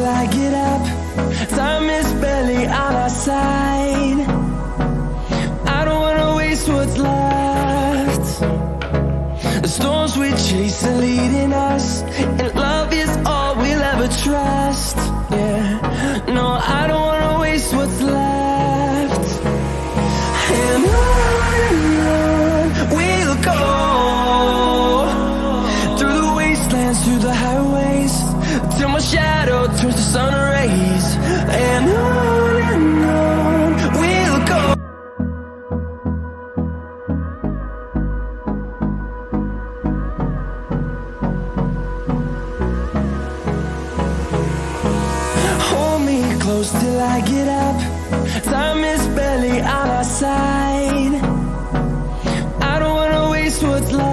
till I get up. Time is barely on our side. I don't wanna waste what's left. The storms we chase are leading us, and love is all we'll ever trust. Yeah, no, I don't wanna waste what's left. And on we'll go, through the wastelands, through the highways, till my shadow turns to sun rays. And on we'll go. Hold me close till I get up. Time is barely on our side. I don't wanna waste what's left.